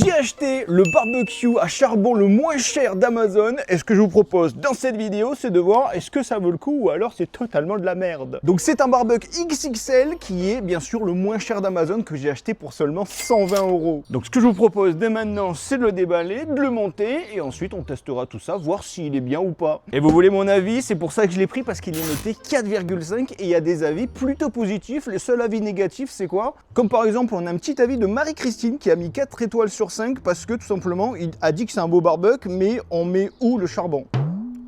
J'ai acheté le barbecue à charbon le moins cher d'Amazon et ce que je vous propose dans cette vidéo, c'est de voir est-ce que ça vaut le coup ou alors c'est totalement de la merde. Donc c'est un barbecue XXL qui est bien sûr le moins cher d'Amazon que j'ai acheté pour seulement 120 €. Donc ce que je vous propose dès maintenant, c'est de le déballer, de le monter et ensuite on testera tout ça, voir s'il est bien ou pas. Et vous voulez mon avis, c'est pour ça que je l'ai pris parce qu'il est noté 4,5 et il y a des avis plutôt positifs. Les seuls avis négatifs, c'est quoi? Comme par exemple, on a un petit avis de Marie-Christine qui a mis 4 étoiles sur 5 parce que tout simplement, il a dit que c'est un beau barbecue, mais on met où le charbon?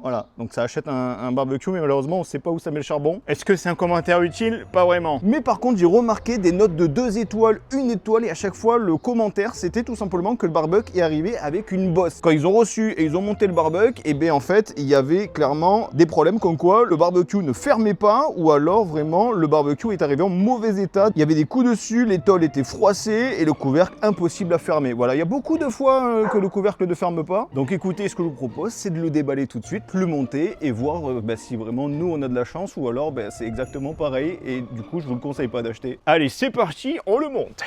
Voilà, donc ça achète un barbecue, mais malheureusement, on ne sait pas où ça met le charbon. Est-ce que c'est un commentaire utile? Pas vraiment. Mais par contre, j'ai remarqué des notes de 2 étoiles, 1 étoile, et à chaque fois, le commentaire, c'était tout simplement que le barbecue est arrivé avec une bosse. Quand ils ont reçu et ils ont monté le barbecue, et bien en fait, il y avait clairement des problèmes comme quoi le barbecue ne fermait pas, ou alors vraiment, le barbecue est arrivé en mauvais état. Il y avait des coups dessus, les tôles étaient froissées, et le couvercle impossible à fermer. Voilà, il y a beaucoup de fois que le couvercle ne ferme pas. Donc écoutez, ce que je vous propose, c'est de le déballer tout de suite, le monter et voir si vraiment nous on a de la chance ou alors c'est exactement pareil et du coup je vous le conseille pas d'acheter. Allez, c'est parti, on le monte.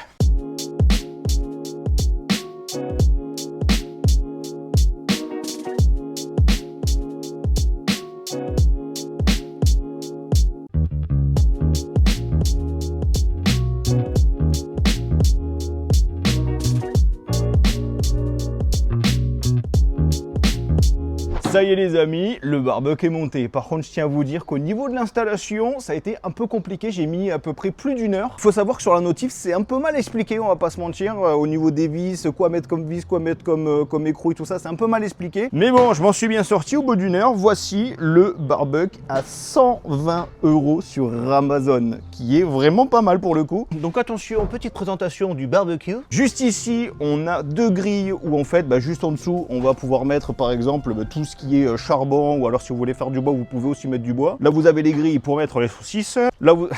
Ça y est les amis, le barbecue est monté. Par contre, je tiens à vous dire qu'au niveau de l'installation, ça a été un peu compliqué. J'ai mis à peu près plus d'1 heure. Il faut savoir que sur la notif, c'est un peu mal expliqué, on va pas se mentir. Au niveau des vis, quoi mettre comme vis, quoi mettre comme écrou et tout ça, c'est un peu mal expliqué. Mais bon, je m'en suis bien sorti au bout d'1 heure. Voici le barbecue à 120 € sur Amazon, qui est vraiment pas mal pour le coup. Donc attention, petite présentation du barbecue. Juste ici, on a 2 grilles où en fait, juste en dessous, on va pouvoir mettre par exemple tout ce qui est charbon, ou alors si vous voulez faire du bois, vous pouvez aussi mettre du bois. Là, vous avez les grilles pour mettre les saucisses. Là, vous...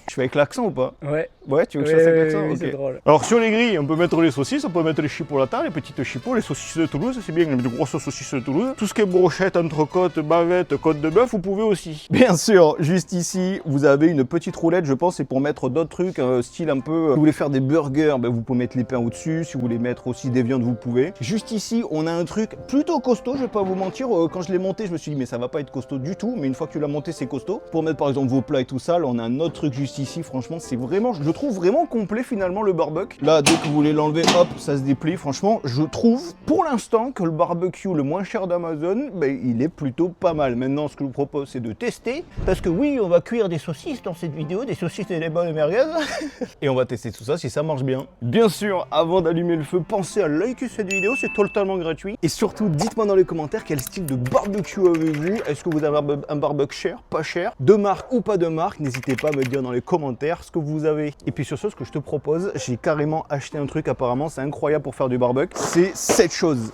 Je fais avec l'accent ou pas? Ouais. Ouais, tu veux que je fasse avec l'accent? Oui, okay. C'est drôle. Alors, sur les grilles, on peut mettre les saucisses, on peut mettre les chipolatas, les petites chipots, les saucisses de Toulouse, c'est bien, les grosses saucisses de Toulouse. Tout ce qui est brochette, entrecôte, bavette, côte de bœuf, vous pouvez aussi. Bien sûr, juste ici, vous avez une petite roulette, je pense, c'est pour mettre d'autres trucs, style un peu... Si vous voulez faire des burgers, vous pouvez mettre les pains au-dessus. Si vous voulez mettre aussi des viandes, vous pouvez. Juste ici, on a un truc plutôt costaud, je vais pas vous mentir. Quand je l'ai monté, je me suis dit, mais ça va pas être costaud du tout. Mais une fois que tu l'as monté, c'est costaud. Pour mettre par exemple vos plats et tout ça, là, on a un autre truc juste ici. Franchement, c'est vraiment, je le trouve vraiment complet finalement le barbecue. Là, dès que vous voulez l'enlever, hop, ça se déplie. Franchement, je trouve pour l'instant que le barbecue le moins cher d'Amazon, il est plutôt pas mal. Maintenant, ce que je vous propose, c'est de tester. Parce que oui, on va cuire des saucisses dans cette vidéo, des saucisses et des bonnes merguez. Et on va tester tout ça si ça marche bien. Bien sûr, avant d'allumer le feu, pensez à liker cette vidéo, c'est totalement gratuit. Et surtout, dites-moi dans les commentaires quel style de barbecue avez-vous. Est-ce que vous avez un barbecue cher, pas cher, de marque ou pas de marque? N'hésitez pas à me dire dans les commentaires ce que vous avez. Et puis sur ce que je te propose, j'ai carrément acheté un truc, apparemment c'est incroyable pour faire du barbecue. C'est cette chose,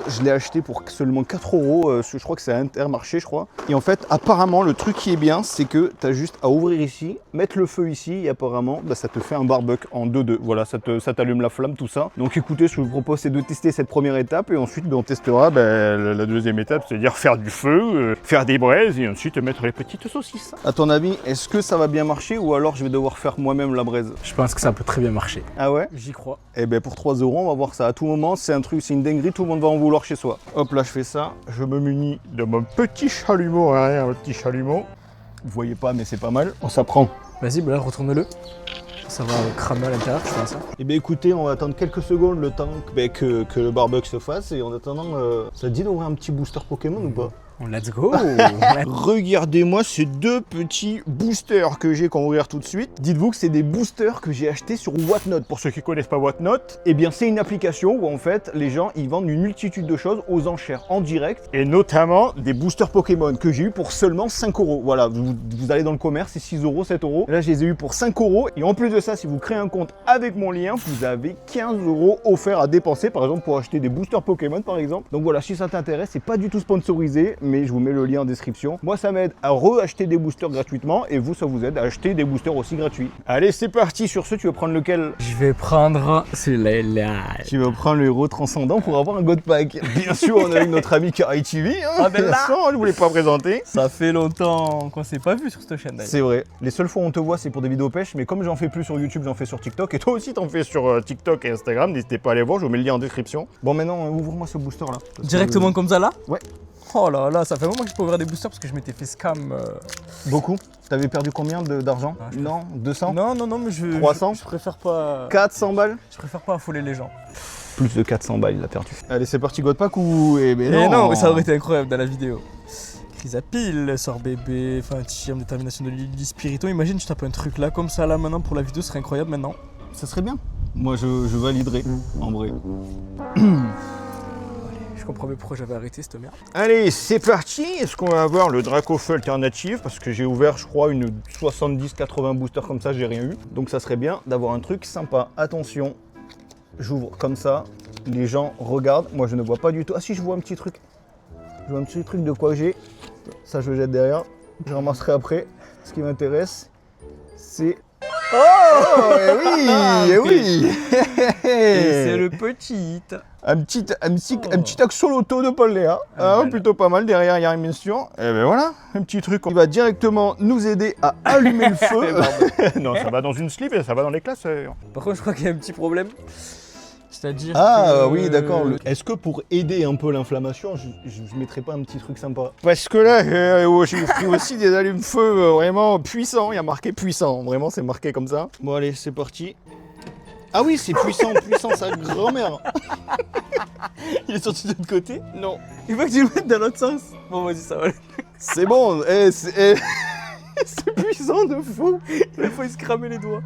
je l'ai acheté pour seulement 4 €, je crois que c'est à Intermarché je crois. Et en fait, apparemment le truc qui est bien, c'est que tu as juste à ouvrir ici, mettre le feu ici et apparemment ça te fait un barbecue en 2-2. Voilà, ça t'allume la flamme, tout ça. Donc écoutez, ce que je vous propose, c'est de tester cette première étape et ensuite on testera la deuxième étape, c'est-à-dire faire du feu, faire des braises et ensuite mettre les petites saucisses. À ton avis, est-ce que ça va bien marcher ou alors je vais devoir faire moi-même la braise? Je pense que ça peut très bien marcher. Ah ouais? J'y crois. Et pour 3 €, on va voir ça. À tout moment, c'est un truc, c'est une dinguerie, tout le monde va en vouloir chez soi. Hop là, je fais ça. Je me munis de mon petit chalumeau arrière, le petit chalumeau. Vous voyez pas, mais c'est pas mal. On s'apprend. Vas-y, là, retourne-le. Ça va cramer à l'intérieur, je pense. Eh bien écoutez, on va attendre quelques secondes le temps que le barbecue se fasse. Et en attendant, ça te dit d'ouvrir un petit booster Pokémon ou pas? Let's go. Regardez-moi ces 2 petits boosters que j'ai qu'on va ouvrir tout de suite. Dites-vous que c'est des boosters que j'ai achetés sur Whatnot. Pour ceux qui connaissent pas Whatnot, eh bien c'est une application où en fait les gens ils vendent une multitude de choses aux enchères en direct et notamment des boosters Pokémon que j'ai eu pour seulement 5 €. Voilà, vous allez dans le commerce, c'est 6 €, 7 €. Là je les ai eu pour 5 € et en plus de ça, si vous créez un compte avec mon lien, vous avez 15 € offerts à dépenser par exemple pour acheter des boosters Pokémon par exemple. Donc voilà, si ça t'intéresse, c'est pas du tout sponsorisé. mais je vous mets le lien en description. Moi, ça m'aide à re-acheter des boosters gratuitement et vous, ça vous aide à acheter des boosters aussi gratuits. Allez, c'est parti. Sur ce, tu veux prendre lequel? Je vais prendre celui-là. Tu vas prendre le héros transcendant pour avoir un God Pack. Bien sûr, on a eu notre ami Karai TV. Hein. Ah ben là, je voulais pas présenter. ça fait longtemps qu'on s'est pas vu sur cette chaîne d'ailleurs. C'est vrai. Les seules fois où on te voit, c'est pour des vidéos pêche, mais comme j'en fais plus sur YouTube, j'en fais sur TikTok. Et toi aussi, t'en fais sur TikTok et Instagram. N'hésitez pas à aller voir, je vous mets le lien en description. Bon, maintenant, ouvre-moi ce booster là. Directement comme ça là? Ouais. Oh là là, ça fait un moment que je peux ouvrir des boosters parce que je m'étais fait scam. Beaucoup. T'avais perdu combien d'argent? Ah, Non, 200? Non, mais je. 300? Je préfère pas. 400 balles? Je préfère pas affoler les gens. Plus de 400 balles, il a perdu. Allez, c'est parti, God Pack ou. Eh ben Et non, mais ça aurait été incroyable dans la vidéo. Crise à pile, sort bébé, enfin, t-shirt, détermination de Lily Spiriton. Imagine, je tape un truc là, comme ça, là, maintenant, pour la vidéo, ce serait incroyable maintenant. Ça serait bien. Moi, je validerais, en vrai. Je comprends mieux pourquoi j'avais arrêté cette merde. Allez, c'est parti. Est-ce qu'on va avoir le Dracofeu alternative? Parce que j'ai ouvert, je crois, une 70-80 boosters comme ça, j'ai rien eu. Donc ça serait bien d'avoir un truc sympa. Attention, j'ouvre comme ça. Les gens regardent. Moi, je ne vois pas du tout. Ah si, je vois un petit truc. Je vois un petit truc de quoi j'ai. Ça, je le jette derrière. Je ramasserai après. Ce qui m'intéresse, c'est... Oh, eh oui. Et c'est le petit. Un petit axolotl de Paul Léa. Voilà. Plutôt pas mal. Derrière, il y a une mission. Et ben voilà, un petit truc qui va directement nous aider à allumer le feu. Non, ça va dans une slip et ça va dans les classeurs. Par contre, je crois qu'il y a un petit problème. C'est-à-dire Ah que... oui, d'accord. Est-ce que pour aider un peu l'inflammation, je mettrais pas un petit truc sympa? Parce que là, j'ai pris aussi des allumes-feu vraiment puissants. Il y a marqué puissant. Vraiment, c'est marqué comme ça. Bon, allez, c'est parti. Ah oui, c'est puissant, puissant, sa grand-mère. Il est sorti de l'autre côté? Non. Il faut que tu le mettes dans l'autre sens. Bon, vas-y, ça va. C'est bon. C'est puissant de fou. Il faut se cramer les doigts.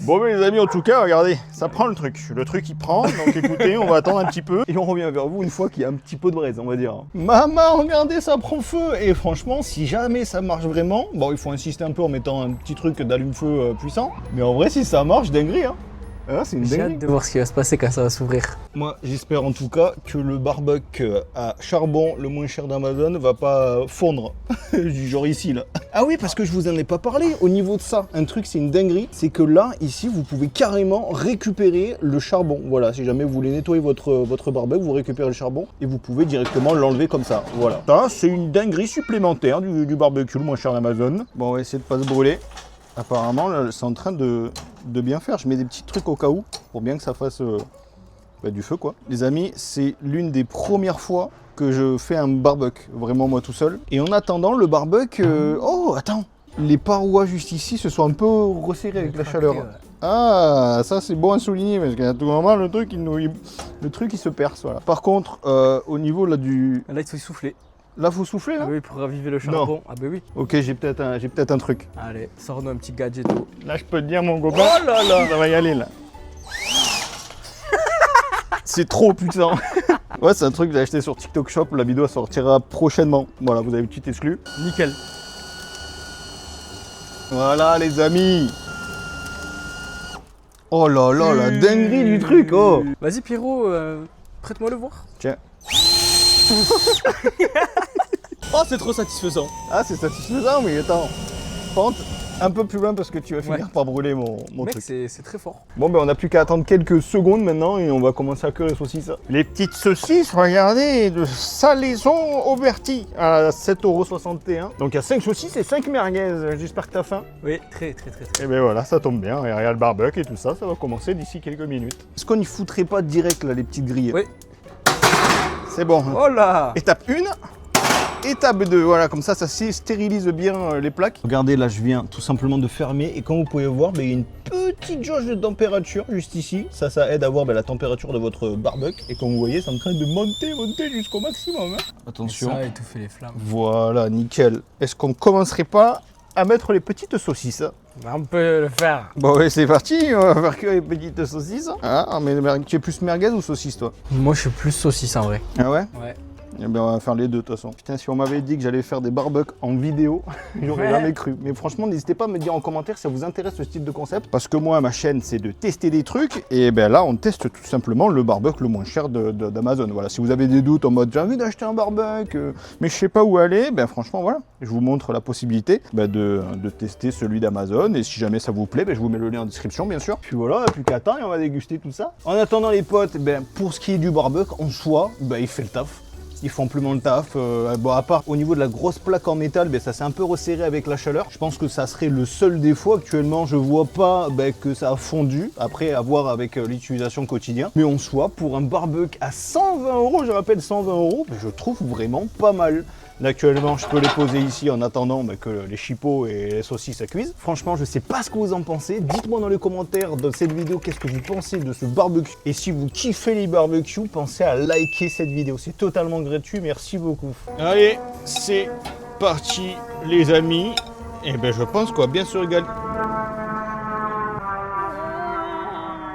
Bon mais les amis, en tout cas, regardez, ça prend le truc. Le truc il prend, donc écoutez, on va attendre un petit peu et on revient vers vous une fois qu'il y a un petit peu de braise, on va dire. Maman, regardez, ça prend feu. Et franchement, si jamais ça marche vraiment, bon, il faut insister un peu en mettant un petit truc d'allume-feu puissant. Mais en vrai, si ça marche, dinguerie, hein. Ah, c'est une J'ai dinguerie. hâte de voir ce qui va se passer quand ça va s'ouvrir. Moi, j'espère en tout cas que le barbecue à charbon le moins cher d'Amazon va pas fondre. Du genre ici, là. Ah oui, parce que je vous en ai pas parlé. Au niveau de ça, un truc, c'est une dinguerie. C'est que là, ici, vous pouvez carrément récupérer le charbon. Voilà, si jamais vous voulez nettoyer votre barbecue, vous récupérez le charbon et vous pouvez directement l'enlever comme ça. Voilà. Ça, c'est une dinguerie supplémentaire du barbecue le moins cher d'Amazon. Bon, on va essayer de pas se brûler. Apparemment, là, c'est en train de bien faire. Je mets des petits trucs au cas où, pour bien que ça fasse du feu, quoi. Les amis, c'est l'une des premières fois que je fais un barbecue, vraiment moi tout seul. Et en attendant, le barbecue... Oh, attends. Les parois juste ici se sont un peu resserrées avec la chaleur. Ah, ça c'est bon à souligner, parce qu'à tout moment, le truc, il se perce, voilà. Par contre, au niveau là du... Là, il faut y souffler. Là, faut souffler, là? Ah oui, pour raviver le charbon. Ah bah oui. Ok, j'ai peut-être un truc. Allez, sors-nous un petit gadgeto. Là, je peux te dire, mon copain. Oh là là. Ça va y aller, là. C'est trop puissant. Ouais, c'est un truc que j'ai acheté sur TikTok Shop. La vidéo sortira prochainement. Voilà, vous avez une petite exclu. Nickel. Voilà, les amis. Oh là là, la dinguerie du truc, oh. Vas-y, Pierrot, prête-moi le voir. Tiens. Oh, c'est trop satisfaisant. Ah, c'est satisfaisant, mais attends. Pente un peu plus loin parce que tu vas finir par brûler mon Mec, truc. c'est très fort. Bon, ben on n'a plus qu'à attendre quelques secondes maintenant et on va commencer à cuire les saucisses. Les petites saucisses, regardez, de salaison Auberti à 7,61 €. Donc il y a 5 saucisses et 5 merguez. J'espère que t'as faim. Oui, très. Et ben voilà, ça tombe bien. Et regarde le barbecue et tout ça, ça va commencer d'ici quelques minutes. Est-ce qu'on n'y foutrait pas direct là les petites grilles? Oui. C'est bon. Oh là. Étape 1. Étape 2, voilà, comme ça stérilise bien les plaques. Regardez, là, je viens tout simplement de fermer. Et comme vous pouvez voir, il y a une petite jauge de température juste ici. Ça aide à voir la température de votre barbecue. Et comme vous voyez, c'est en train de monter jusqu'au maximum. Hein. Attention. Ça a étouffé les flammes. Voilà, nickel. Est-ce qu'on ne commencerait pas à mettre les petites saucisses? On peut le faire. Bon, ouais, c'est parti. On va faire que les petites saucisses. Ah, mais tu es plus merguez ou saucisse, toi? Moi, je suis plus saucisse en vrai. Ah ouais? Ouais. Eh ben, on va faire les deux de toute façon. Putain, si on m'avait dit que j'allais faire des barbecues en vidéo, j'aurais jamais cru. Mais franchement, n'hésitez pas à me dire en commentaire si ça vous intéresse ce style de concept. Parce que moi, ma chaîne, c'est de tester des trucs. Et ben là, on teste tout simplement le barbecue le moins cher d'Amazon. Voilà, si vous avez des doutes en mode j'ai envie d'acheter un barbecue, mais je sais pas où aller, ben franchement, voilà. Je vous montre la possibilité de tester celui d'Amazon. Et si jamais ça vous plaît, ben, je vous mets le lien en description, bien sûr. Puis voilà, plus qu'à temps et on va déguster tout ça. En attendant, les potes, ben, pour ce qui est du barbecue, en soi, ben, il fait le taf. Ils font amplement le taf. Bon, à part au niveau de la grosse plaque en métal, ben, ça s'est un peu resserré avec la chaleur. Je pense que ça serait le seul défaut. Actuellement, je vois pas que ça a fondu. Après, à voir avec l'utilisation quotidienne. Mais en soi, pour un barbecue à 120 €, je rappelle 120 €, ben, je trouve vraiment pas mal. Là, actuellement, je peux les poser ici en attendant que les chipots et les saucisses se cuisent. Franchement, je sais pas ce que vous en pensez. Dites-moi dans les commentaires de cette vidéo qu'est-ce que vous pensez de ce barbecue. Et si vous kiffez les barbecues, pensez à liker cette vidéo. C'est totalement gratuit. Merci beaucoup. Allez, c'est parti, les amis. Et ben, je pense qu'on va bien se régaler.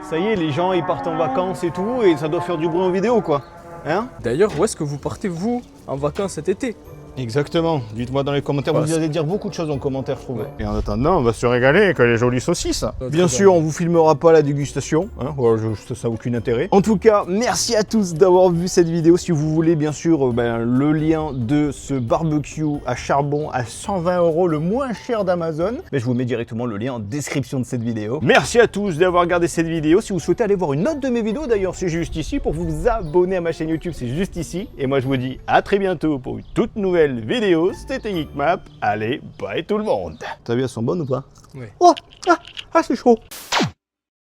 Ça y est, les gens, ils partent en vacances et tout, et ça doit faire du bruit en vidéo, quoi. Hein? D'ailleurs, où est-ce que vous partez, vous, en vacances cet été? Exactement. Dites-moi dans les commentaires. Parce Vous allez dire beaucoup de choses en commentaire, je trouve. Ouais. Et en attendant, on va se régaler avec les jolies saucisses. Bien très sûr, bien. on vous filmera pas la dégustation. Hein. Voilà, ça n'a aucun intérêt. En tout cas, merci à tous d'avoir vu cette vidéo. Si vous voulez, bien sûr, le lien de ce barbecue à charbon à 120 €, le moins cher d'Amazon, je vous mets directement le lien en description de cette vidéo. Merci à tous d'avoir regardé cette vidéo. Si vous souhaitez aller voir une autre de mes vidéos, d'ailleurs, c'est juste ici. Pour vous abonner à ma chaîne YouTube, c'est juste ici. Et moi, je vous dis à très bientôt pour une toute nouvelle vidéo. C'était Geekmap. Allez, bye tout le monde. T'as vu, elles sont bonnes ou pas? Oui. Oh, c'est chaud.